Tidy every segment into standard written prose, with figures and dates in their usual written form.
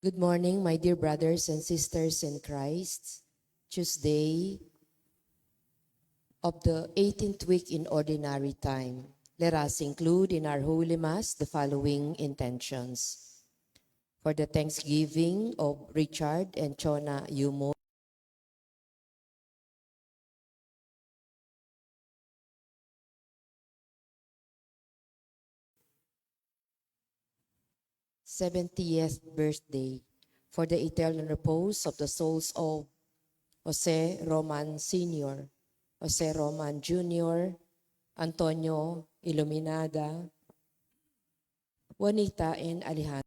Good morning, my dear brothers and sisters in Christ. Tuesday of the 18th week in Ordinary Time. Let us include in our Holy Mass the following intentions. For the Thanksgiving of Richard and Chona Yumo, 70th birthday. For the eternal repose of the souls of Jose Roman Sr., Jose Roman Jr., Antonio Iluminada, Juanita and Alejandro.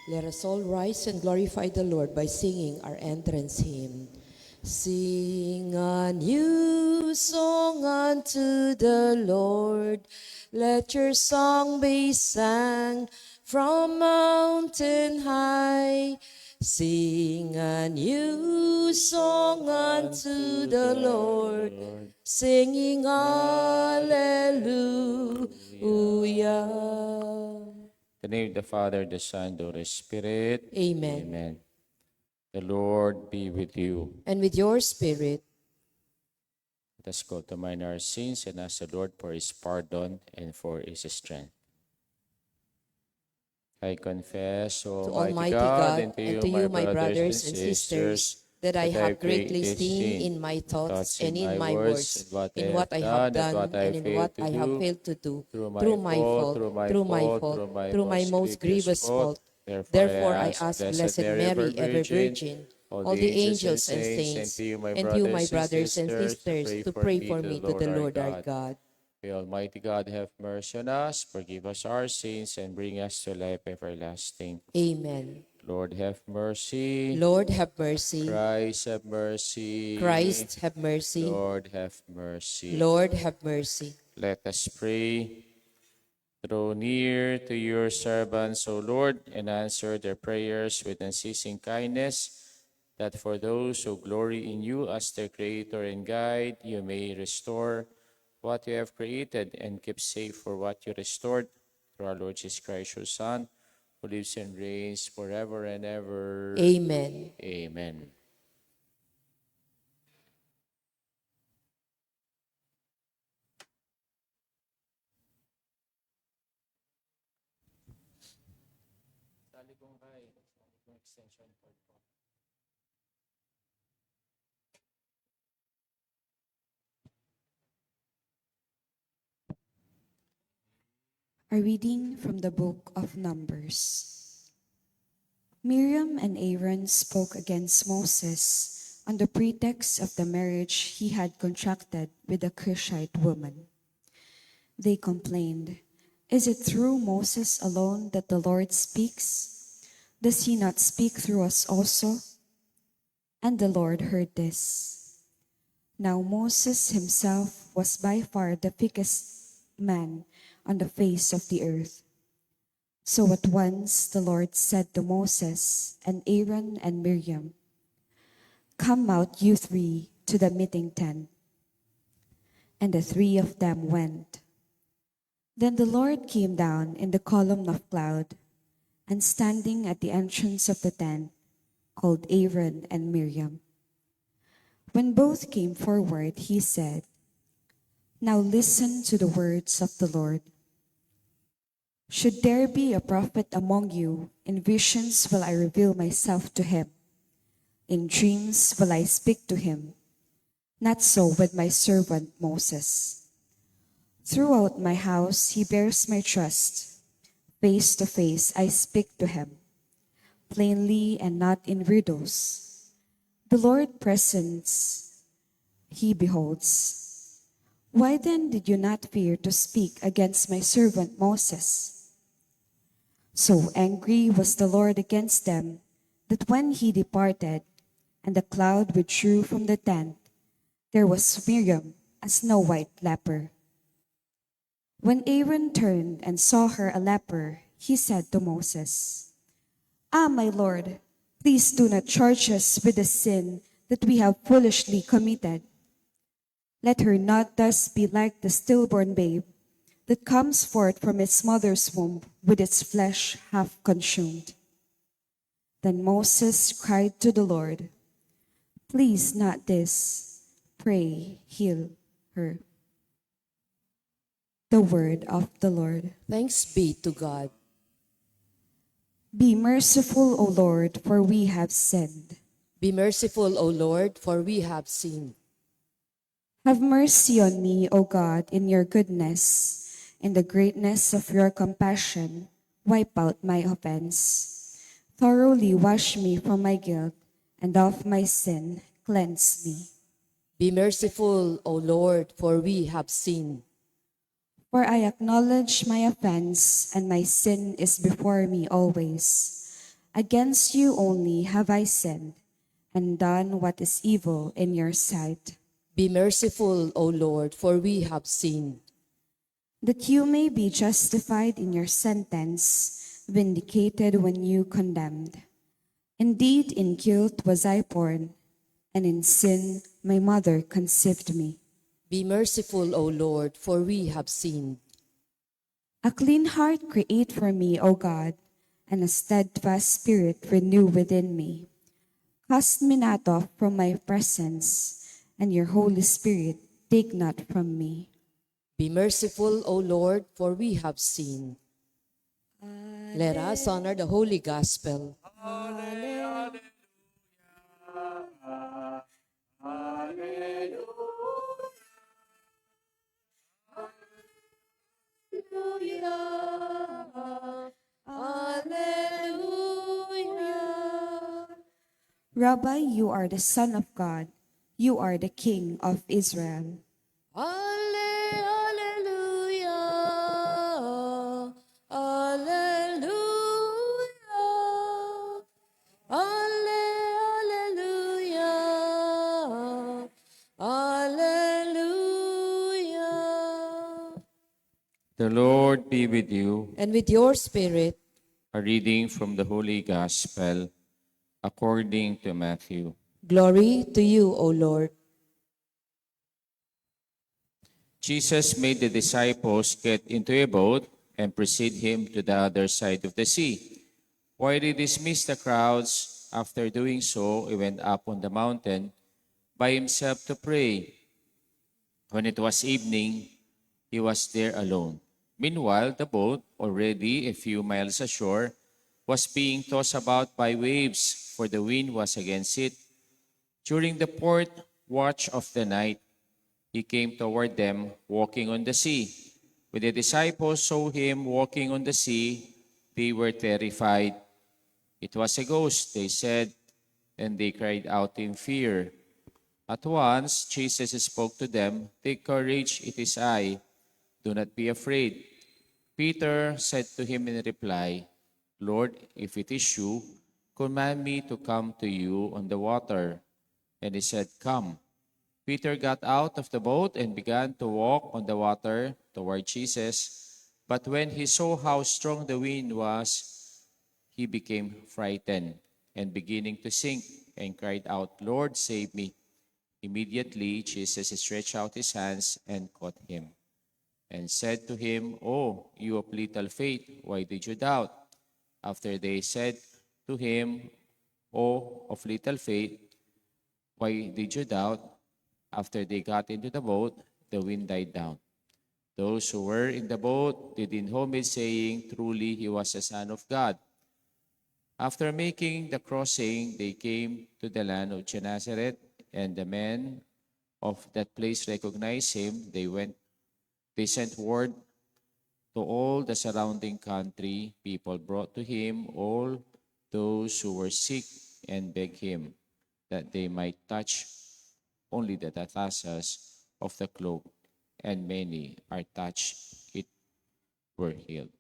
Let us all rise and glorify the Lord by singing our entrance hymn. Sing a new song unto the Lord. Let your song be sung from mountain high. Sing a new song unto the Lord, singing Alleluia. In the name of the Father, the Son, the Holy Spirit. Amen. Amen. The Lord be with you. And with your spirit. Let us go to mind our sins and ask the Lord for His pardon and for His strength. I confess, To Almighty God, and to you, my brothers and sisters, that I have greatly greatly sinned in my thoughts and in my words, in what I have done and in what I have failed to do, through my fault, through my most grievous fault. Therefore I ask Blessed Mary, ever Virgin, all the angels and saints, and you, my brothers and sisters, to pray for me to the Lord our God. May Almighty God have mercy on us, forgive us our sins, and bring us to life everlasting. Amen. Lord, have mercy. Lord, have mercy. Christ, have mercy. Christ, have mercy. Lord, have mercy. Lord, have mercy. Let us pray. Draw near to your servants, O Lord, and answer their prayers with unceasing kindness, that for those who glory in you as their Creator and Guide, you may restore what you have created and keep safe for what you restored, through our Lord Jesus Christ, your Son, who lives and reigns forever and ever. Amen. Amen. A reading from the book of Numbers. Miriam and Aaron spoke against Moses on the pretext of the marriage he had contracted with a Cushite woman. They complained, "Is it through Moses alone that the Lord speaks? Does he not speak through us also?" And the Lord heard this. Now Moses himself was by far the thickest man on the face of the earth. So at once the Lord said to Moses and Aaron and Miriam, "Come out, you three, to the meeting tent." And the three of them went. Then the Lord came down in the column of cloud, and standing at the entrance of the tent, called Aaron and Miriam. When both came forward, he said, "Now listen to the words of the Lord. Should there be a prophet among you, in visions will I reveal myself to him. In dreams will I speak to him. Not so with my servant Moses. Throughout my house he bears my trust. Face to face I speak to him, plainly and not in riddles. The Lord presents, he beholds. Why then did you not fear to speak against my servant Moses?" So angry was the Lord against them, that when he departed, and the cloud withdrew from the tent, there was Miriam, a snow-white leper. When Aaron turned and saw her a leper, he said to Moses, "Ah, my Lord, please do not charge us with the sin that we have foolishly committed. Let her not thus be like the stillborn babe that comes forth from its mother's womb with its flesh half consumed." Then Moses cried to the Lord, "Please not this, pray heal her." The word of the Lord. Thanks be to God. Be merciful, O Lord, for we have sinned. Be merciful, O Lord, for we have sinned. Have mercy on me, O God, in your goodness. In the greatness of your compassion, wipe out my offense. Thoroughly wash me from my guilt, and of my sin cleanse me. Be merciful, O Lord, for we have sinned. For I acknowledge my offense, and my sin is before me always. Against you only have I sinned, and done what is evil in your sight. Be merciful, O Lord, for we have sinned. That you may be justified in your sentence, vindicated when you condemned. Indeed, in guilt was I born, and in sin my mother conceived me. Be merciful, O Lord, for we have sinned. A clean heart create for me, O God, and a steadfast spirit renew within me. Cast me not off from my presence, and your Holy Spirit take not from me. Be merciful, O Lord, for we have sinned. Let us honor the Holy Gospel. Alleluia. Alleluia. Alleluia. Rabbi, you are the Son of God. You are the King of Israel. Alleluia. Alleluia. The Lord be with you. and with your spirit. A reading from the Holy Gospel according to Matthew. Glory to you, O Lord. Jesus made the disciples get into a boat and precede him to the other side of the sea. While he dismissed the crowds, after doing so, he went up on the mountain by himself to pray. When it was evening, he was there alone. Meanwhile, the boat, already a few miles ashore, was being tossed about by waves, for the wind was against it. During the fourth watch of the night, he came toward them, walking on the sea. When the disciples saw him walking on the sea, they were terrified. It was a ghost, they said, and they cried out in fear. At once, Jesus spoke to them, "Take courage, it is I. Do not be afraid." Peter said to him in reply, "Lord, if it is you, command me to come to you on the water." And he said, "Come." Peter got out of the boat and began to walk on the water toward Jesus. But when he saw how strong the wind was, he became frightened and beginning to sink and cried out, "Lord, save me." Immediately, Jesus stretched out his hands and caught him and said to him, "Oh, you of little faith, why did you doubt?" After they said to him, "Oh, of little faith, why did you doubt?" After they got into the boat, the wind died down. Those who were in the boat did in homage, saying, "Truly he was a son of God." After making the crossing, they came to the land of Gennesaret, and the men of that place recognized him. They sent word to all the surrounding country. People brought to him all those who were sick and begged him that they might touch only the tassels of the cloak, and many are touched it were healed.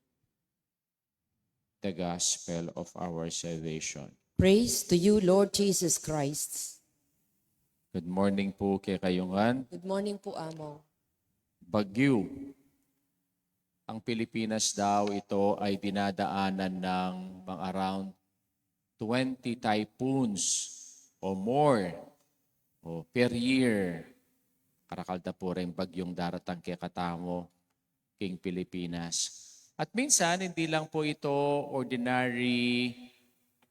The gospel of our salvation. Praise to you, Lord Jesus Christ. Good morning po kay Kayungan. Good morning po, Amo. Bagyo. Ang Pilipinas daw, ito ay dinadaanan ng mga around 20 typhoons or more per year. Karakalda po rin bagyong daratang kay katamo king Pilipinas. At minsan, hindi lang po ito ordinary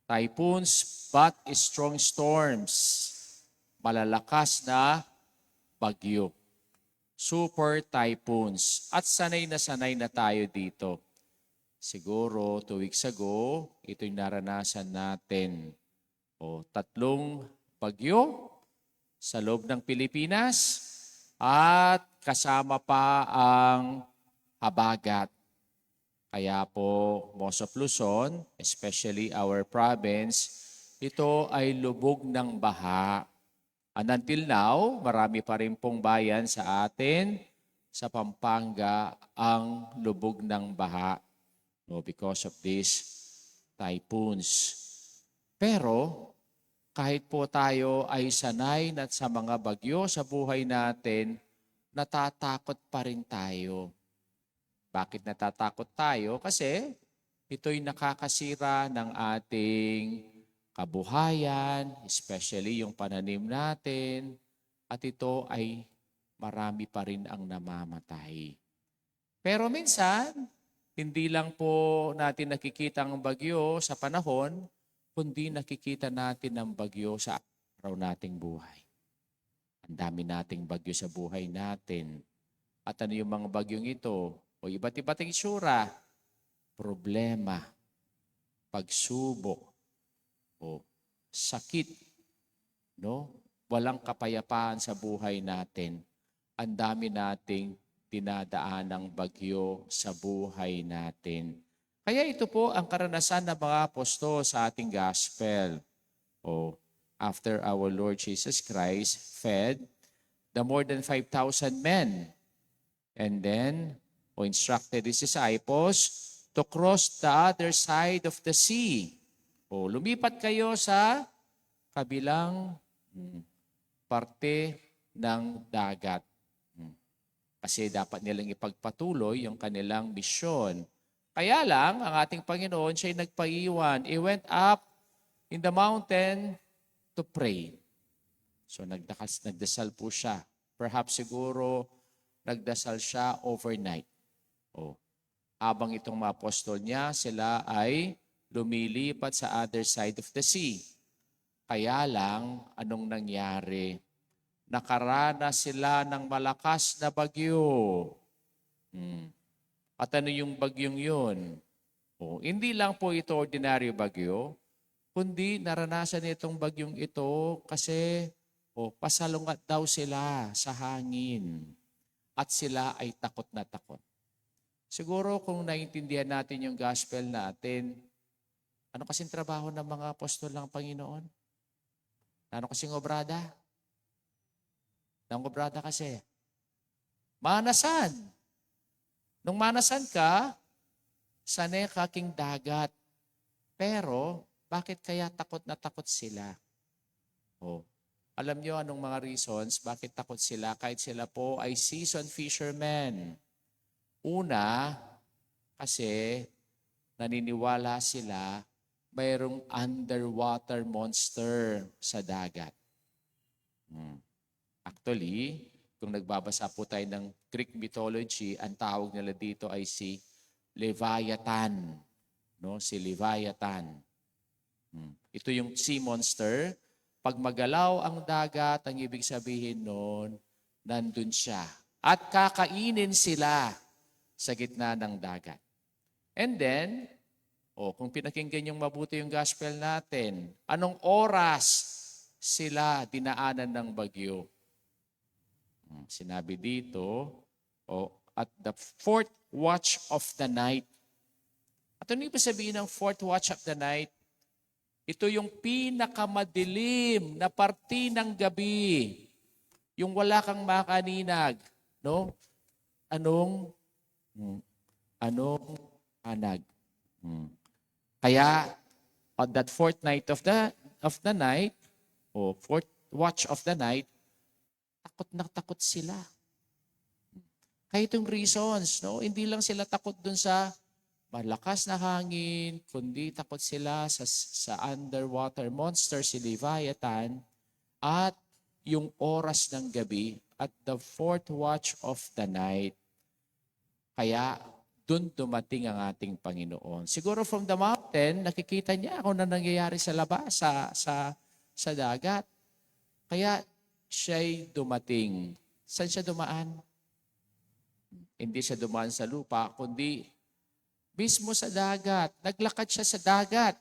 typhoons, but strong storms. Malalakas na bagyo. Super typhoons. At sanay na tayo dito. Siguro 2 weeks ago, ito'y naranasan natin. 3 bagyo sa loob ng Pilipinas at kasama pa ang habagat. Kaya po, most of Luzon, especially our province, ito ay lubog ng baha. And until now, marami pa rin pong bayan sa atin, sa Pampanga, ang lubog ng baha because of these typhoons. Pero, kahit po tayo ay sanay na sa mga bagyo sa buhay natin, natatakot pa rin tayo. Bakit natatakot tayo? Kasi ito'y nakakasira ng ating kabuhayan, especially yung pananim natin, at ito ay marami pa rin ang namamatay. Pero minsan, hindi lang po natin nakikita ang bagyo sa panahon, kundi nakikita natin ang bagyo sa araw nating buhay. Ang dami nating bagyo sa buhay natin. At ano yung mga bagyong ito? O iba't itsura, problema, pagsubok, o sakit, walang kapayapaan sa buhay natin. Ang dami nating dinadaan ng bagyo sa buhay natin. Kaya ito po ang karanasan ng mga apostol sa ating gospel. After our Lord Jesus Christ fed the more than 5,000 men, and then instructed his disciples to cross the other side of the sea. Lumipat kayo sa kabilang parte ng dagat. Kasi dapat nilang ipagpatuloy yung kanilang misyon. Kaya lang, ang ating Panginoon, siya'y nagpaiwan. He went up in the mountain to pray. So nagdasal po siya. Perhaps siguro nagdasal siya overnight. Habang itong mga apostol niya, sila ay lumilipat sa other side of the sea. Kaya lang, anong nangyari? Nakaranas sila ng malakas na bagyo. At ano yung bagyong yun? Hindi lang po ito ordinaryo bagyo, kundi naranasan itong bagyong ito kasi pasalungat daw sila sa hangin at sila ay takot na takot. Siguro kung naiintindihan natin yung gospel natin, ano kasing trabaho ng mga apostol ng Panginoon? Ano kasing obrada? Ang obrada kasi, manasan. Nung manasan ka, sanay ka king dagat. Pero, bakit kaya takot na takot sila? Alam nyo anong mga reasons bakit takot sila kahit sila po ay seasoned fishermen? Una, kasi naniniwala sila mayroong underwater monster sa dagat. Actually, kung nagbabasa po tayo ng Greek mythology, ang tawag nila dito ay si Leviathan. Si Leviathan. Ito yung sea monster. Pag magalaw ang dagat, ang ibig sabihin noon, nandun siya. At kakainin sila sa gitna ng dagat. And then, kung pinakinggan yung mabuti yung gospel natin, anong oras sila dinaanan ng bagyo? Sinabi dito, at the fourth watch of the night. At ano ibig sabihin ng fourth watch of the night? Ito yung pinakamadilim na parte ng gabi. Yung wala kang makaninag. Anong anag? Kaya, on that fourth night of the night, fourth watch of the night, takot na takot sila. Kaya itong reasons, hindi lang sila takot dun sa malakas na hangin, kundi takot sila sa underwater monster, si Leviathan, at yung oras ng gabi at the fourth watch of the night. Kaya dun dumating ang ating Panginoon. Siguro from the mountain, nakikita niya kung ano nangyayari sa labas, sa dagat. Kaya siya'y dumating. Saan siya dumaan? Hindi siya dumaan sa lupa, kundi mismo sa dagat. Naglakad siya sa dagat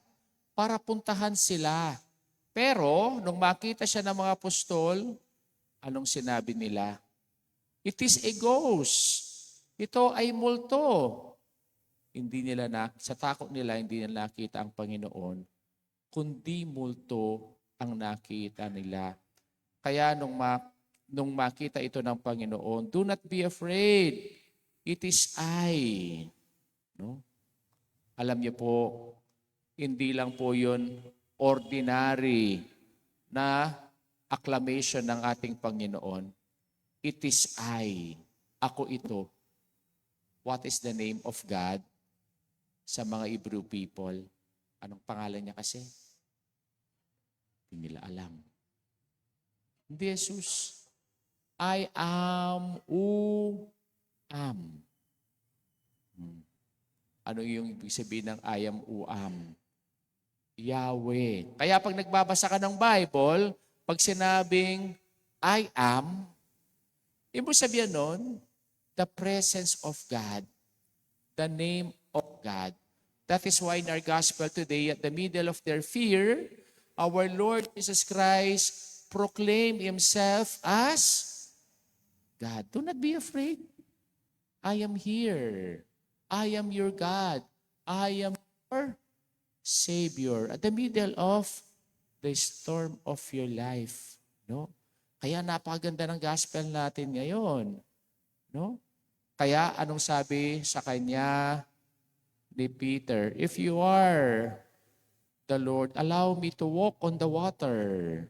para puntahan sila. Pero, nung makita siya ng mga apostol, anong sinabi nila? It is a ghost. Ito ay multo. Sa takot nila, hindi nila nakita ang Panginoon, kundi multo ang nakita nila. Kaya nung makita ito ng Panginoon, do not be afraid. It is I. Alam niyo po, hindi lang po yun ordinary na acclamation ng ating Panginoon. It is I. Ako ito. What is the name of God sa mga Hebrew people? Anong pangalan niya kasi? Hindi nila alam. Hindi Jesus. I am who am. Ano yung ibig sabihin ng I am who am? Yahweh. Kaya pag nagbabasa ka ng Bible, pag sinabing I am, ibig sabihin nun, the presence of God, the name of God. That is why in our gospel today, at the middle of their fear, our Lord Jesus Christ proclaimed Himself as God. Do not be afraid. I am here. I am your God. I am your Savior. At the middle of the storm of your life. Kaya napakaganda ng gospel natin ngayon. Kaya anong sabi sa kanya ni Peter? If you are the Lord, allow me to walk on the water.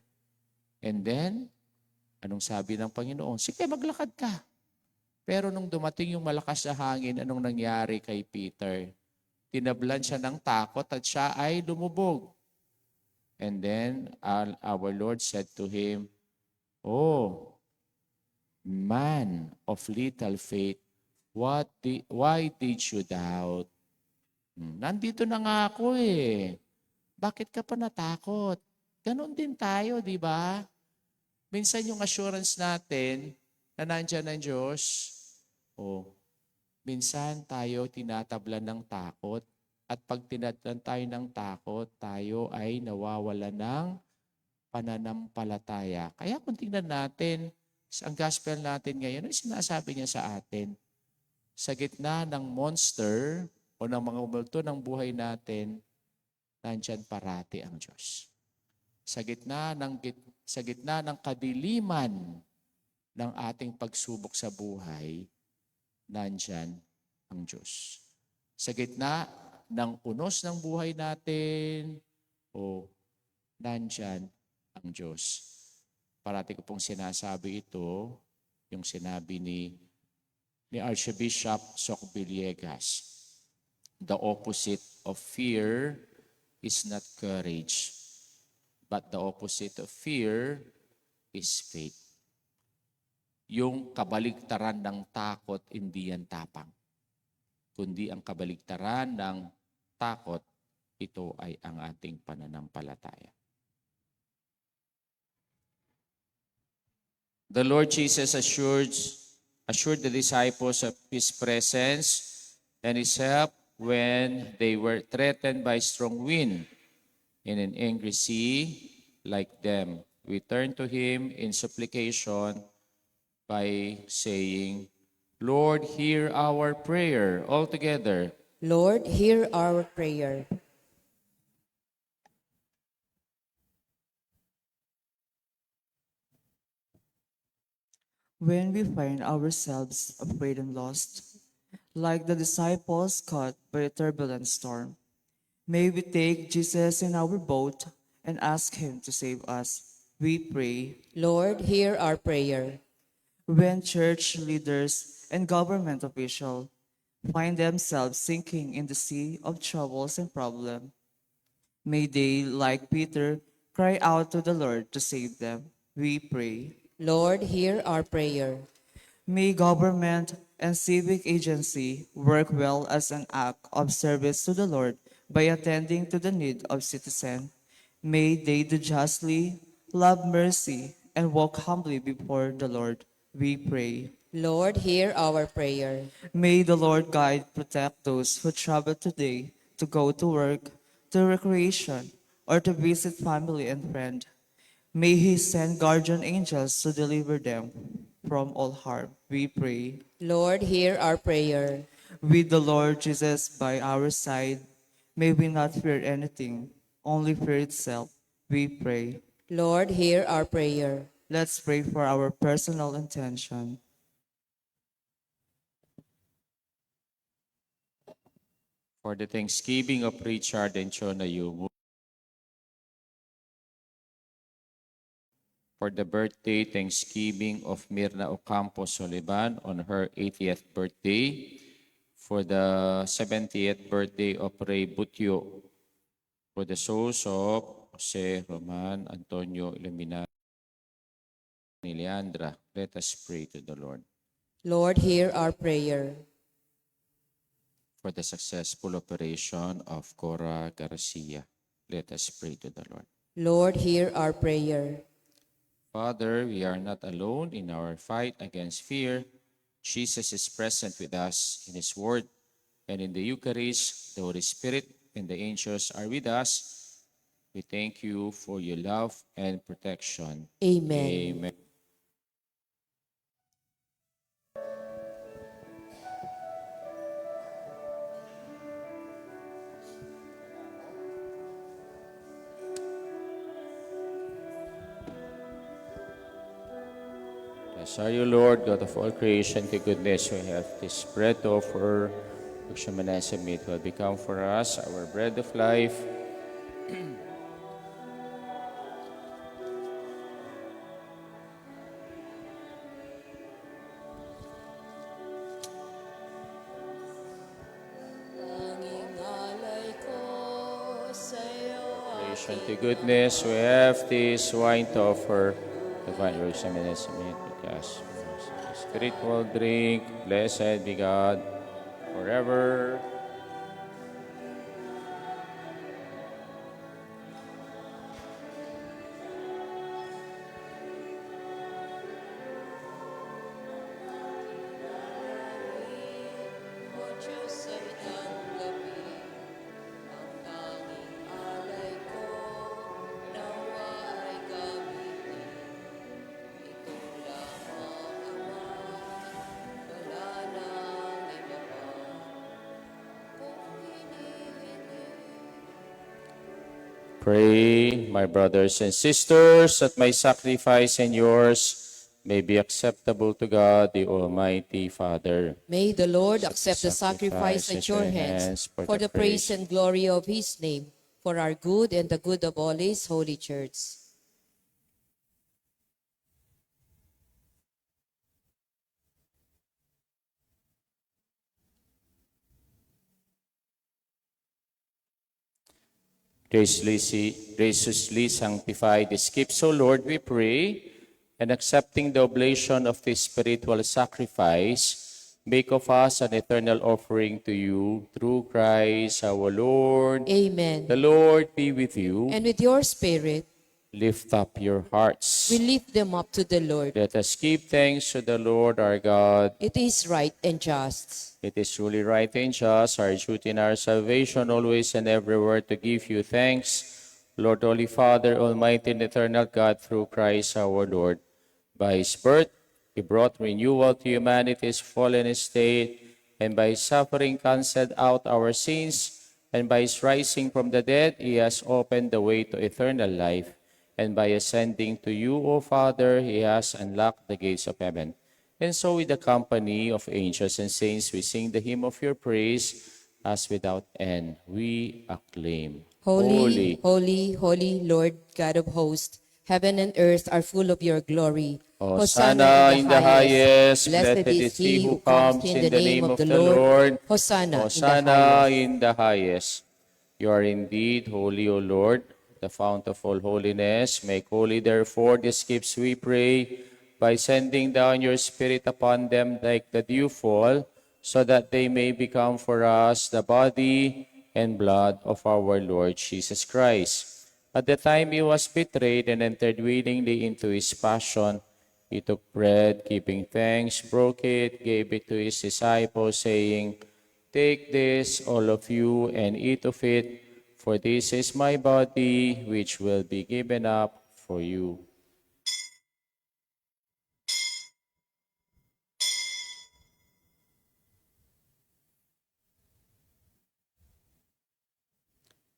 And then, anong sabi ng Panginoon? Sige, maglakad ka. Pero nung dumating yung malakas na hangin, anong nangyari kay Peter? Tinablan siya ng takot at siya ay lumubog. And then our Lord said to him, "Oh, man of little faith, why did you doubt?" Nandito na nga ako eh. Bakit ka pa natakot? Ganon din tayo, di ba? Minsan yung assurance natin na nandyan ang Diyos, minsan tayo tinatablan ng takot. At pag tinatlan tayo ng takot, tayo ay nawawala ng pananampalataya. Kaya kung tingnan natin, ang gospel natin ngayon, ay sinasabi niya sa atin, sa gitna ng monster o ng mga umulto ng buhay natin, nandyan parati ang Diyos. Sa gitna ng kadiliman ng ating pagsubok sa buhay, nandyan ang Diyos. Sa gitna ng unos ng buhay natin, nandyan ang Diyos. Parati ko pong sinasabi ito, yung sinabi ni Archbishop Soc Villegas. The opposite of fear is not courage, but the opposite of fear is faith. Yung kabaligtaran ng takot, hindi yan tapang. Kundi ang kabaligtaran ng takot, ito ay ang ating pananampalataya. The Lord Jesus assured the disciples of His presence and His help when they were threatened by strong wind in an angry sea like them. We turn to Him in supplication by saying, Lord, hear our prayer. All together. Lord, hear our prayer. When we find ourselves afraid and lost, like the disciples caught by a turbulent storm, may we take Jesus in our boat and ask Him to save us. We pray. Lord, hear our prayer. When church leaders and government officials find themselves sinking in the sea of troubles and problems, may they, like Peter, cry out to the Lord to save them. We pray. Lord, hear our prayer. May government and civic agency work well as an act of service to the Lord by attending to the need of citizens. May they do justly, love mercy, and walk humbly before the Lord. We pray. Lord, hear our prayer. May the Lord guide, protect those who travel today to go to work, to recreation, or to visit family and friends. May He send guardian angels to deliver them from all harm. We pray. Lord, hear our prayer. With the Lord Jesus by our side, may we not fear anything, only fear itself. We pray. Lord, hear our prayer. Let's pray for our personal intention. For the thanksgiving of Richard and Chona Yumu. For the birthday thanksgiving of Mirna Ocampo Soliban on her 80th birthday. For the 70th birthday of Ray Butyo. For the souls of Jose Roman Antonio Ilumina ni Leandra, let us pray to the Lord. Lord, hear our prayer. For the successful operation of Cora Garcia, let us pray to the Lord. Lord, hear our prayer. Father, we are not alone in our fight against fear. Jesus is present with us in His Word and in the Eucharist. The Holy Spirit and the angels are with us. We thank you for your love and protection. Amen. Amen. Blessed are you, Lord, God of all creation, to goodness we have this bread to offer, which humanized meat will become for us our bread of life. and to goodness, we have this wine to offer. The wine rose and meet with us. Spiritual drink, blessed be God forever. Pray, my brothers and sisters, that my sacrifice and yours may be acceptable to God, the Almighty Father. May the Lord accept the sacrifice at your hands for the praise and glory of his name, for our good and the good of all his holy church. Graciously sanctify these gifts, O Lord, we pray, and accepting the oblation of this spiritual sacrifice, make of us an eternal offering to you through Christ our Lord. Amen. The Lord be with you. And with your spirit, Lift up your hearts. we lift them up to the Lord. Let us give thanks to the Lord our God. It is right and just. It is truly right and just, our duty and our salvation, always and everywhere to give you thanks, Lord, Holy Father, Almighty and eternal God, through Christ our Lord. By his birth, he brought renewal to humanity's fallen estate, and by his suffering canceled out our sins, and by his rising from the dead, he has opened the way to eternal life. And by ascending to you, O Father, he has unlocked the gates of heaven. And so with the company of angels and saints, we sing the hymn of your praise, as without end we acclaim. Holy, holy, holy, Lord God of hosts, heaven and earth are full of your glory. Hosanna in the highest. Blessed is he who comes in the name of the Lord. Hosanna in the highest. You are indeed holy, O Lord, the fount of all holiness. Make holy, therefore, these gifts, we pray, by sending down your Spirit upon them like the dewfall, so that they may become for us the body and blood of our Lord Jesus Christ. At the time he was betrayed and entered willingly into his passion, he took bread, giving thanks, broke it, gave it to his disciples, saying, "Take this, all of you, and eat of it, for this is my body, which will be given up for you."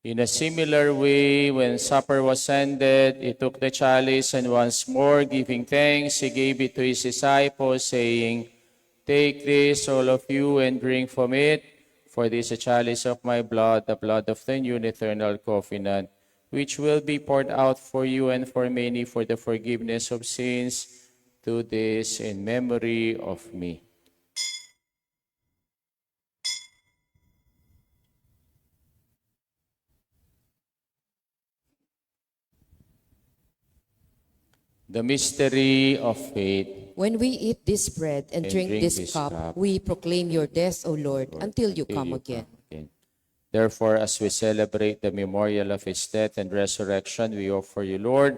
In a similar way, when supper was ended, he took the chalice, and once more, giving thanks, he gave it to his disciples, saying, "Take this, all of you, and drink from it, for this is a chalice of my blood, the blood of the new and eternal covenant, which will be poured out for you and for many for the forgiveness of sins. Do this in memory of me." The mystery of faith. When we eat this bread and drink this cup, we proclaim your death, O Lord, until you come again. Therefore, as we celebrate the memorial of his death and resurrection, we offer you, Lord,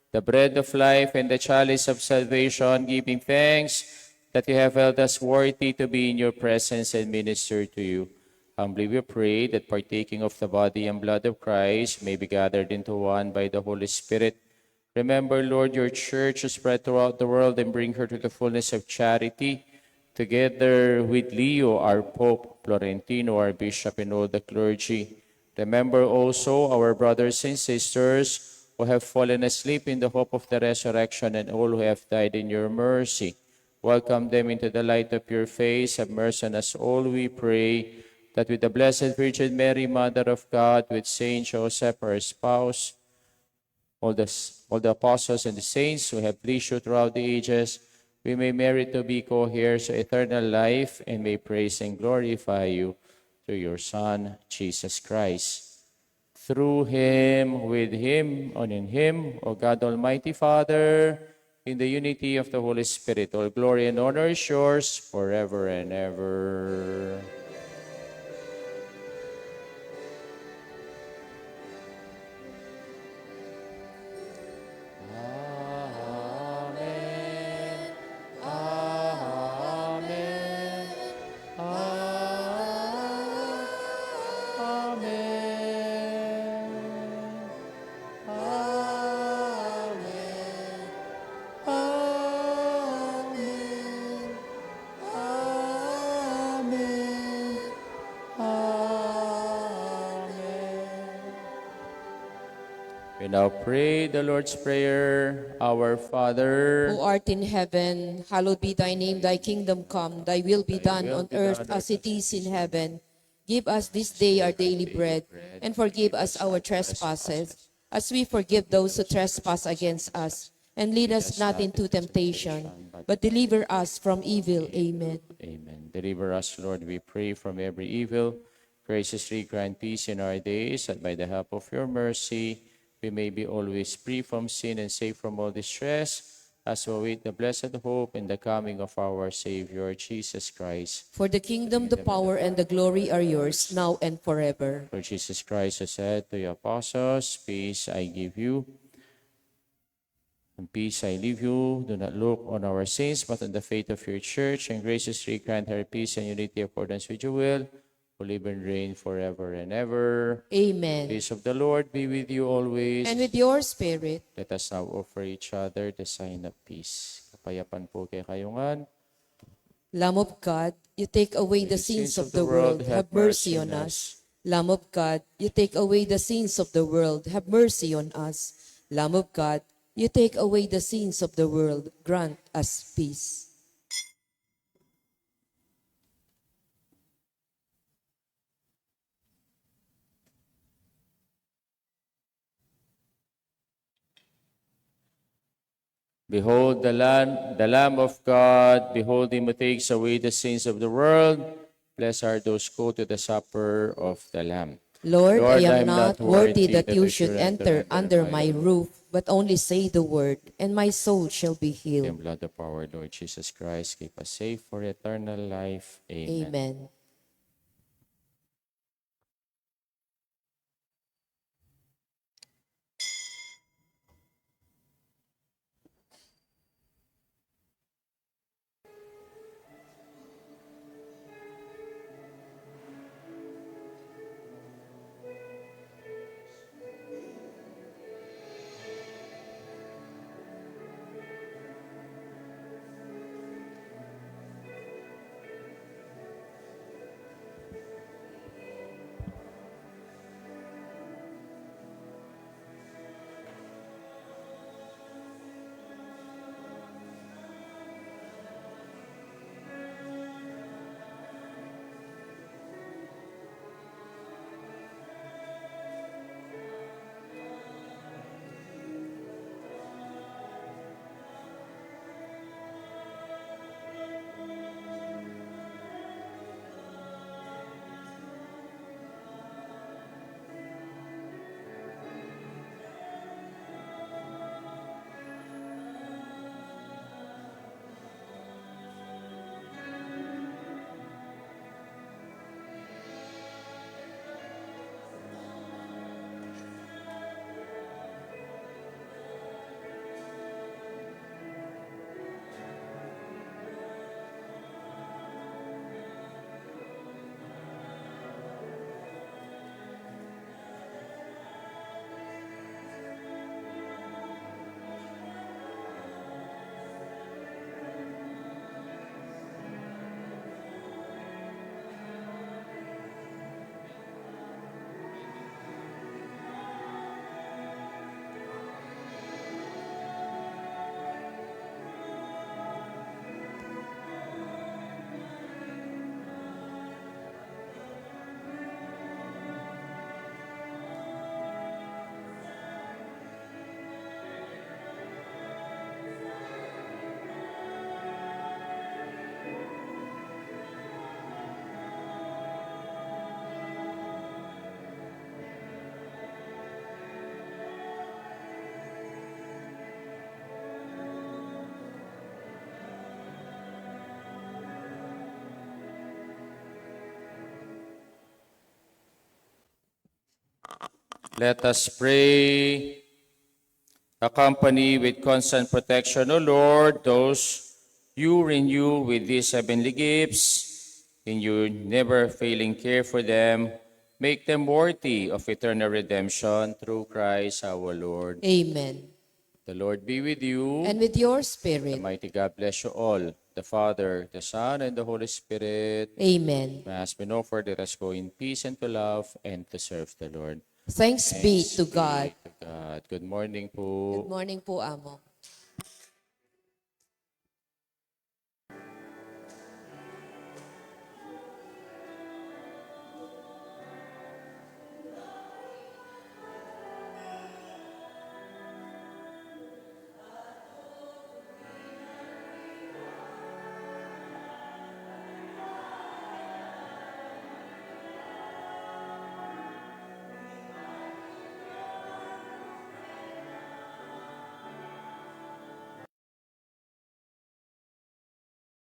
the bread of life and the chalice of salvation, giving thanks that you have held us worthy to be in your presence and minister to you. Humbly we pray that partaking of the body and blood of Christ may be gathered into one by the Holy Spirit. Remember, Lord, your church is spread throughout the world, and bring her to the fullness of charity, together with Leo, our Pope, Florentino, our Bishop, and all the clergy. Remember also our brothers and sisters who have fallen asleep in the hope of the resurrection, and all who have died in your mercy. Welcome them into the light of your face. Have mercy on us all, we pray, that with the Blessed Virgin Mary, Mother of God, with Saint Joseph, her spouse, all the apostles and the saints who have pleased you throughout the ages, we may merit to be co-heirs to eternal life, and may praise and glorify you through your Son, Jesus Christ. through him, with him, and in him, O God Almighty Father, in the unity of the Holy Spirit, all glory and honor is yours forever and ever. Amen. Amen. Amen. Amen. Amen. Amen. Amen. We now pray the Lord's Prayer. Our Father, Who art in heaven, hallowed be thy name, thy kingdom come, thy will be done on earth as it is in heaven. Give us this day our daily bread, and forgive us our trespasses, as we forgive those who trespass against us. And lead us not into temptation, but deliver us from evil. Amen. Amen. Deliver us, Lord, we pray, from every evil. Graciously grant peace in our days, that by the help of your mercy, we may be always free from sin and safe from all distress, as we await the blessed hope and the coming of our Savior, Jesus Christ. For the kingdom, the power, and the glory are yours, now and forever. For Jesus Christ has said to the apostles, peace I give you, and peace I leave you. Do not look on our sins, but on the faith of your church, and graciously grant her peace and unity accordance with your will, who live and reign forever and ever. Amen. Peace of the Lord be with you always. And with your spirit. Let us now offer each other the sign of peace. Kapayapan po kay kayungan. Lamb of God, you take away the sins of the world, have mercy on us. Lamb of God, you take away the sins of the world, have mercy on us. Lamb of God, you take away the sins of the world, grant us peace. Behold the Lamb of God. Behold him who takes away the sins of the world. Blessed are those who go to the supper of the Lamb. Lord, I am not worthy that you I should enter under my roof, but only say the word, and my soul shall be The healed. blood of our Lord Jesus Christ, keep us safe for eternal life. Amen. Amen. Let us pray. Accompany with constant protection, O Lord, those you renew with these heavenly gifts. In your never-failing care for them, make them worthy of eternal redemption through Christ our Lord. Amen. The Lord be with you. And with your The spirit. mighty God bless you all, the Father, the Son, and the Holy Spirit. Amen. Mass been offered, let us go in peace and to love and to serve the Lord. Thanks be to God. Be to God. Good morning po. Good morning po, Amo.